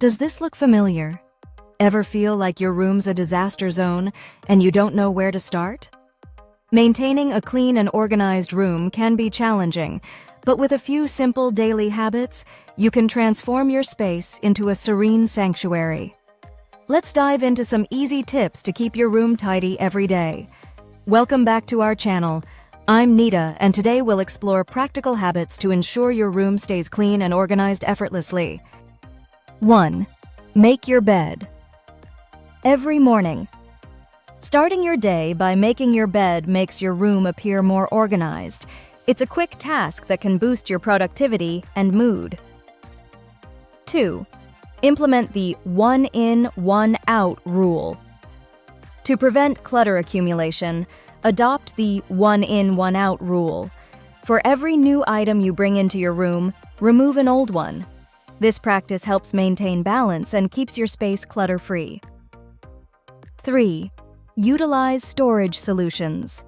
Does this look familiar? Ever feel like your room's a disaster zone and you don't know where to start? Maintaining a clean and organized room can be challenging, but with a few simple daily habits, you can transform your space into a serene sanctuary. Let's dive into some easy tips to keep your room tidy every day. Welcome back to our channel. I'm Nita, and today we'll explore practical habits to ensure your room stays clean and organized effortlessly. 1. Make your bed. Every morning. Starting your day by making your bed makes your room appear more organized. It's a quick task that can boost your productivity and mood. 2. Implement the one in, one out rule. To prevent clutter accumulation, adopt the one in, one out rule. For every new item you bring into your room, remove an old one. This practice helps maintain balance and keeps your space clutter-free. 3. Utilize storage solutions.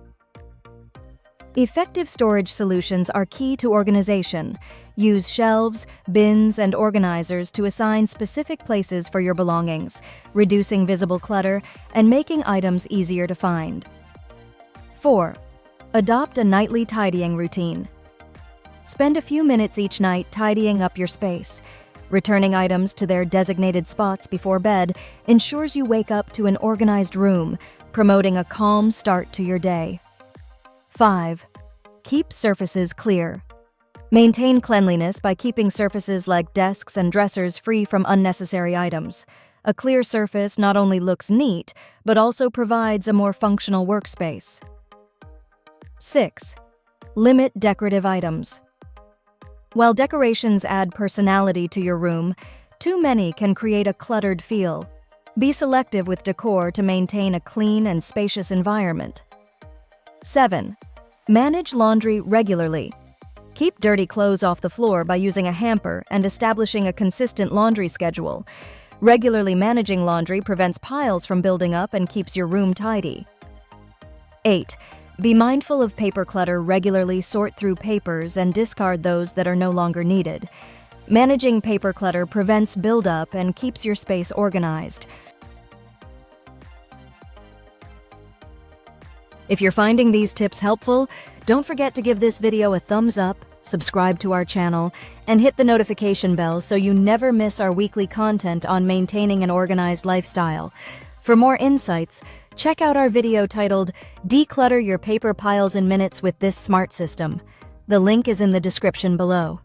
Effective storage solutions are key to organization. Use shelves, bins, and organizers to assign specific places for your belongings, reducing visible clutter and making items easier to find. 4. Adopt a nightly tidying routine. Spend a few minutes each night tidying up your space. Returning items to their designated spots before bed ensures you wake up to an organized room, promoting a calm start to your day. 5. Keep surfaces clear. Maintain cleanliness by keeping surfaces like desks and dressers free from unnecessary items. A clear surface not only looks neat, but also provides a more functional workspace. 6. Limit decorative items. While decorations add personality to your room, too many can create a cluttered feel. Be selective with decor to maintain a clean and spacious environment. 7. Manage laundry regularly. Keep dirty clothes off the floor by using a hamper and establishing a consistent laundry schedule. Regularly managing laundry prevents piles from building up and keeps your room tidy. 8. Be mindful of paper clutter. Regularly sort through papers and discard those that are no longer needed. Managing paper clutter prevents buildup and keeps your space organized. If you're finding these tips helpful, don't forget to give this video a thumbs up, subscribe to our channel, and hit the notification bell so you never miss our weekly content on maintaining an organized lifestyle. For more insights, check out our video titled Declutter Your Paper Piles in Minutes with This Smart System. The link is in the description below.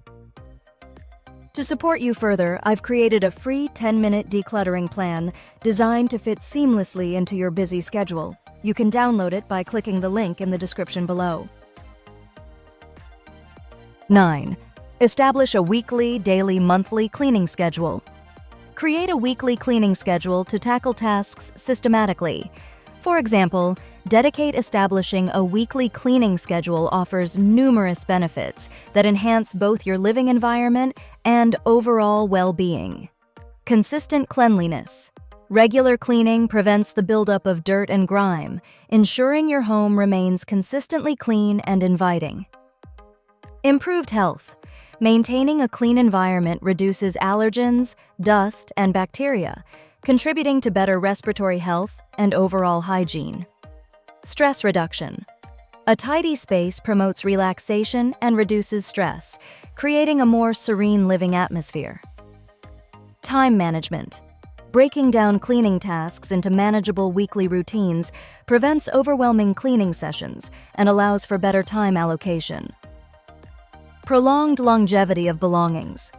To support you further, I've created a free 10-minute decluttering plan designed to fit seamlessly into your busy schedule. You can download it by clicking the link in the description below. 9. Establish a weekly, daily, monthly cleaning schedule. Create a weekly cleaning schedule to tackle tasks systematically. For example, dedicate establishing a weekly cleaning schedule offers numerous benefits that enhance both your living environment and overall well-being. Consistent cleanliness. Regular cleaning prevents the buildup of dirt and grime, ensuring your home remains consistently clean and inviting. Improved health. Maintaining a clean environment reduces allergens, dust, and bacteria, contributing to better respiratory health and overall hygiene. Stress reduction. A tidy space promotes relaxation and reduces stress, creating a more serene living atmosphere. Time management. Breaking down cleaning tasks into manageable weekly routines prevents overwhelming cleaning sessions and allows for better time allocation. Prolonged longevity of belongings.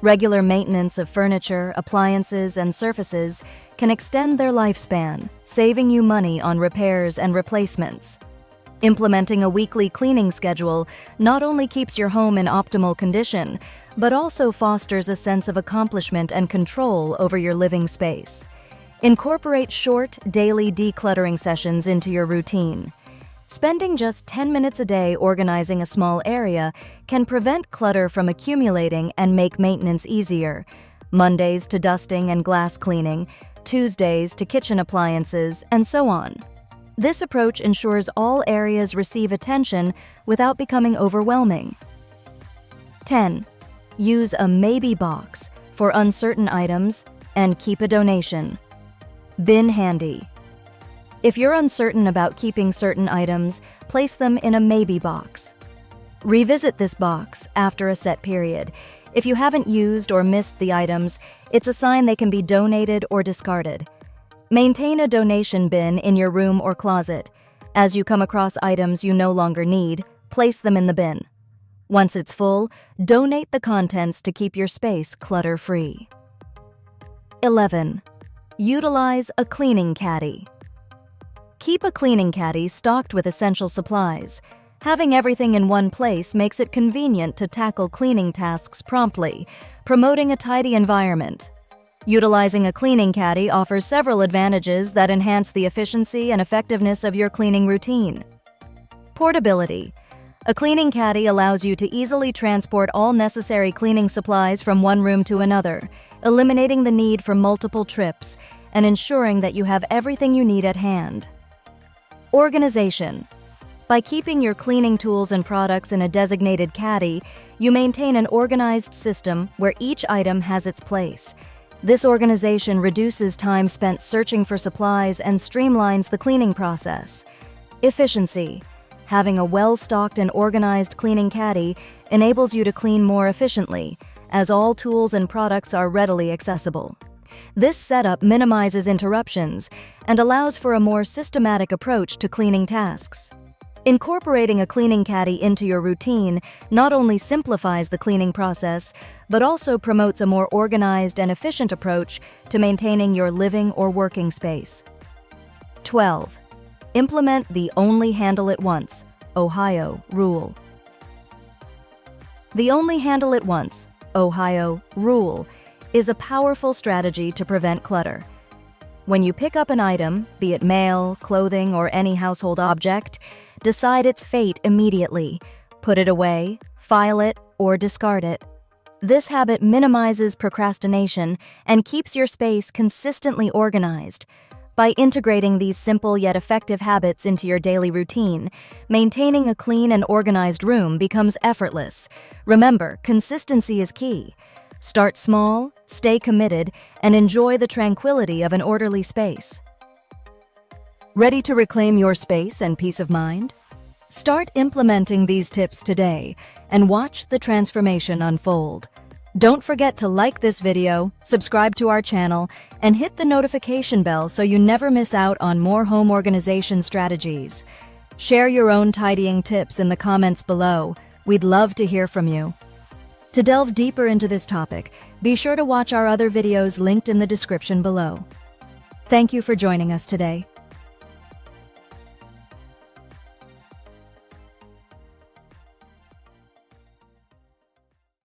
Regular maintenance of furniture, appliances, and surfaces can extend their lifespan, saving you money on repairs and replacements. Implementing a weekly cleaning schedule not only keeps your home in optimal condition, but also fosters a sense of accomplishment and control over your living space. Incorporate short, daily decluttering sessions into your routine. Spending just 10 minutes a day organizing a small area can prevent clutter from accumulating and make maintenance easier. Mondays to dusting and glass cleaning, Tuesdays to kitchen appliances, and so on. This approach ensures all areas receive attention without becoming overwhelming. 10. Use a maybe box for uncertain items and keep a donation. Bin handy. If you're uncertain about keeping certain items, place them in a maybe box. Revisit this box after a set period. If you haven't used or missed the items, it's a sign they can be donated or discarded. Maintain a donation bin in your room or closet. As you come across items you no longer need, place them in the bin. Once it's full, donate the contents to keep your space clutter-free. 11. Utilize a cleaning caddy. Keep a cleaning caddy stocked with essential supplies. Having everything in one place makes it convenient to tackle cleaning tasks promptly, promoting a tidy environment. Utilizing a cleaning caddy offers several advantages that enhance the efficiency and effectiveness of your cleaning routine. Portability. A cleaning caddy allows you to easily transport all necessary cleaning supplies from one room to another, eliminating the need for multiple trips and ensuring that you have everything you need at hand. Organization. By keeping your cleaning tools and products in a designated caddy, you maintain an organized system where each item has its place. This organization reduces time spent searching for supplies and streamlines the cleaning process. Efficiency. Having a well-stocked and organized cleaning caddy enables you to clean more efficiently, as all tools and products are readily accessible. This setup minimizes interruptions and allows for a more systematic approach to cleaning tasks. Incorporating a cleaning caddy into your routine not only simplifies the cleaning process, but also promotes a more organized and efficient approach to maintaining your living or working space. 12. Implement the Only Handle It Once, Ohio rule. The Only Handle It Once, Ohio rule is a powerful strategy to prevent clutter. When you pick up an item, be it mail, clothing, or any household object, decide its fate immediately. Put it away, file it, or discard it. This habit minimizes procrastination and keeps your space consistently organized. By integrating these simple yet effective habits into your daily routine, maintaining a clean and organized room becomes effortless. Remember, consistency is key. Start small, stay committed, and enjoy the tranquility of an orderly space. Ready to reclaim your space and peace of mind? Start implementing these tips today and watch the transformation unfold. Don't forget to like this video, subscribe to our channel, and hit the notification bell so you never miss out on more home organization strategies. Share your own tidying tips in the comments below. We'd love to hear from you. To delve deeper into this topic, be sure to watch our other videos linked in the description below. Thank you for joining us today.